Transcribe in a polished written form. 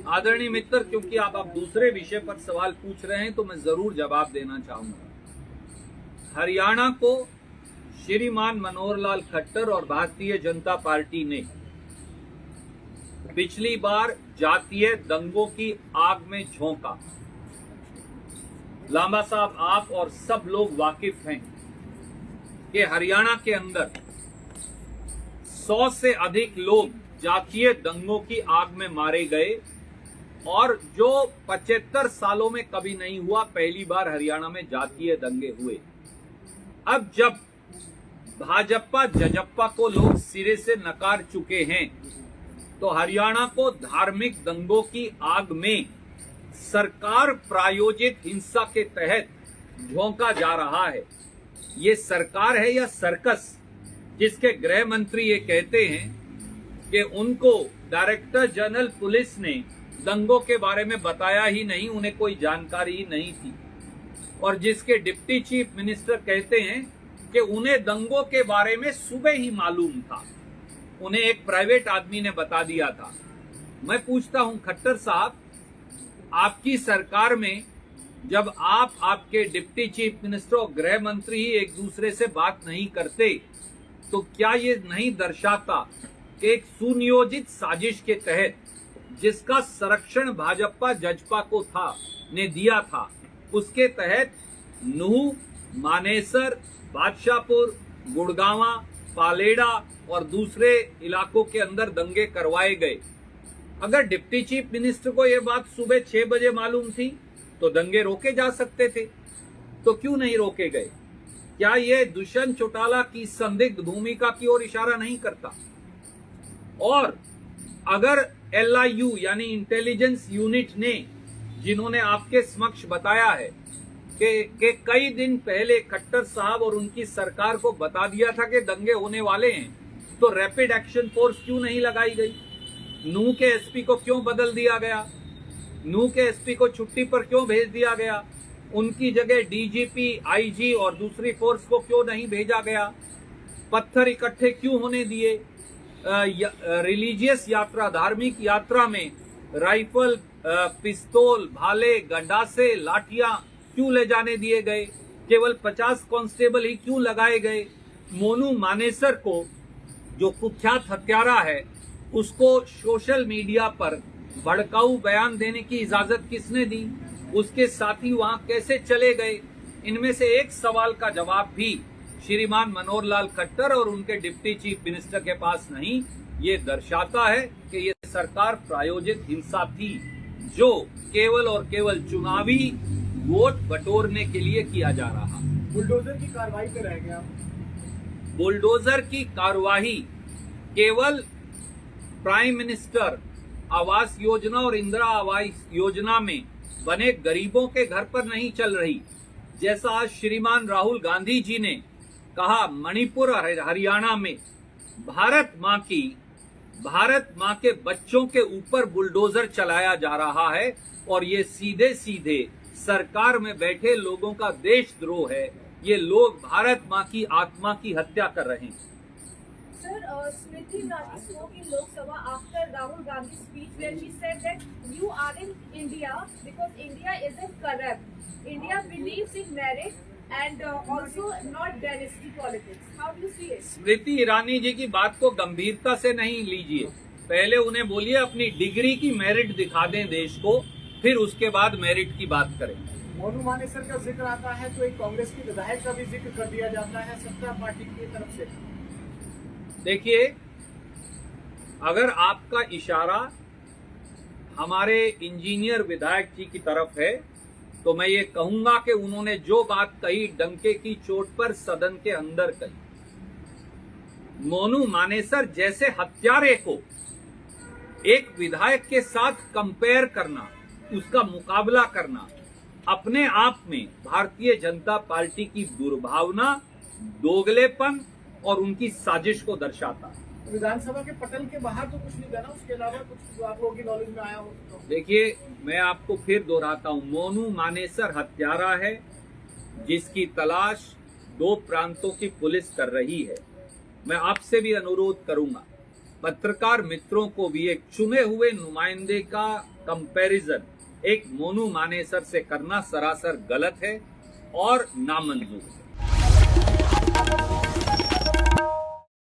आदरणीय मित्र, क्योंकि आप दूसरे विषय पर सवाल पूछ रहे हैं तो मैं जरूर जवाब देना चाहूंगा। हरियाणा को श्रीमान मनोहर लाल खट्टर और भारतीय जनता पार्टी ने पिछली बार जातीय दंगों की आग में झोंका। लांबा साहब, आप और सब लोग वाकिफ हैं कि हरियाणा के अंदर 100 से अधिक लोग जातीय दंगों की आग में मारे गए और जो 75 सालों में कभी नहीं हुआ, पहली बार हरियाणा में जातीय दंगे हुए। अब जब भाजपा जजप्पा को लोग सिरे से नकार चुके हैं तो हरियाणा को धार्मिक दंगों की आग में सरकार प्रायोजित हिंसा के तहत झोंका जा रहा है। ये सरकार है या सर्कस, जिसके गृह मंत्री ये कहते हैं कि उनको डायरेक्टर जनरल पुलिस ने दंगों के बारे में बताया ही नहीं, उन्हें कोई जानकारी ही नहीं थी, और जिसके डिप्टी चीफ मिनिस्टर कहते हैं कि उन्हें दंगों के बारे में सुबह ही मालूम था, उन्हें एक प्राइवेट आदमी ने बता दिया था। मैं पूछता हूं खट्टर साहब, आपकी सरकार में जब आप, आपके डिप्टी चीफ मिनिस्टर और गृह मंत्री ही एक दूसरे से बात नहीं करते तो क्या ये नहीं दर्शाता कि एक सुनियोजित साजिश के तहत, जिसका संरक्षण भाजपा जजपा को ने दिया था, उसके तहत नूह, मानेसर, बादशाहपुर, गुड़गांवा, पालेड़ा और दूसरे इलाकों के अंदर दंगे करवाए गए। अगर डिप्टी चीफ मिनिस्टर को यह बात सुबह 6 बजे मालूम थी तो दंगे रोके जा सकते थे, तो क्यों नहीं रोके गए? क्या यह दुष्यंत चौटाला की संदिग्ध भूमिका की ओर इशारा नहीं करता? और अगर LIU यानी इंटेलिजेंस यूनिट ने, जिन्होंने आपके समक्ष बताया है कि कई दिन पहले खट्टर साहब और उनकी सरकार को बता दिया था कि दंगे होने वाले हैं, तो रैपिड एक्शन फोर्स क्यों नहीं लगाई गई? नूह के एसपी को क्यों बदल दिया गया? नूह के एसपी को छुट्टी पर क्यों भेज दिया गया? उनकी जगह DGP, IG और दूसरी फोर्स को क्यों नहीं भेजा गया? पत्थर इकट्ठे क्यों होने दिए? रिलीजियस यात्रा, धार्मिक यात्रा में राइफल, पिस्तौल, भाले, गंडासे, लाठियां क्यों ले जाने दिए गए? केवल 50 कांस्टेबल ही क्यों लगाए गए? मोनू मानेसर को, जो कुख्यात हत्यारा है, उसको सोशल मीडिया पर भड़काऊ बयान देने की इजाजत किसने दी? उसके साथी वहां कैसे चले गए? इनमें से एक सवाल का जवाब भी श्रीमान मनोहर लाल खट्टर और उनके डिप्टी चीफ मिनिस्टर के पास नहीं। ये दर्शाता है कि ये सरकार प्रायोजित हिंसा थी, जो केवल और केवल चुनावी वोट बटोरने के लिए किया जा रहा। बुलडोजर की कार्रवाई पे रह गया। बुलडोजर की कार्रवाई केवल प्राइम मिनिस्टर आवास योजना और इंदिरा आवास योजना में बने गरीबों के घर पर नहीं चल रही। जैसा आज श्रीमान राहुल गांधी जी ने कहा, मणिपुर और हरियाणा में भारत मां के बच्चों के ऊपर बुलडोजर चलाया जा रहा है, और ये सीधे सीधे सरकार में बैठे लोगों का देशद्रोह है। ये लोग भारत मां की आत्मा की हत्या कर रहे हैं। Sir, Smriti Irani spoke in Lok Sabha after Rahul Gandhi's speech where she said that you are in India because India isn't corrupt. India believes in merit and also not dynasty politics. How do you see it? Smriti Irani ji की बात को गंभीरता से नहीं लीजिए। पहले उन्हें बोलिए अपनी डिग्री की मेरिट दिखा दें देश को, फिर उसके बाद मेरिट की बात करें। मोनू मानेसर का जिक्र आता है तो एक कांग्रेस की विधायक का भी जिक्र कर दिया जाता है सत्ता पार्टी की तरफ से। देखिए, अगर आपका इशारा हमारे इंजीनियर विधायक जी की तरफ है तो मैं ये कहूंगा कि उन्होंने जो बात कही डंके की चोट पर सदन के अंदर कही। मोनू मानेसर जैसे हत्यारे को एक विधायक के साथ कंपेयर करना, उसका मुकाबला करना, अपने आप में भारतीय जनता पार्टी की दुर्भावना, दोगलेपन और उनकी साजिश को दर्शाता है। विधानसभा के पटल के बाहर तो कुछ नहीं करना, उसके अलावा कुछ जो आप लोगों की नॉलेज में आया हो तो? देखिए, मैं आपको फिर दोहराता हूं, मोनू मानेसर हत्यारा है जिसकी तलाश 2 प्रांतों की पुलिस कर रही है। मैं आपसे भी अनुरोध करूंगा पत्रकार मित्रों को भी एक चुने हुए नुमाइंदे का कंपैरिजन एक मोनू मानेसर से करना सरासर गलत है और नामंजूर है।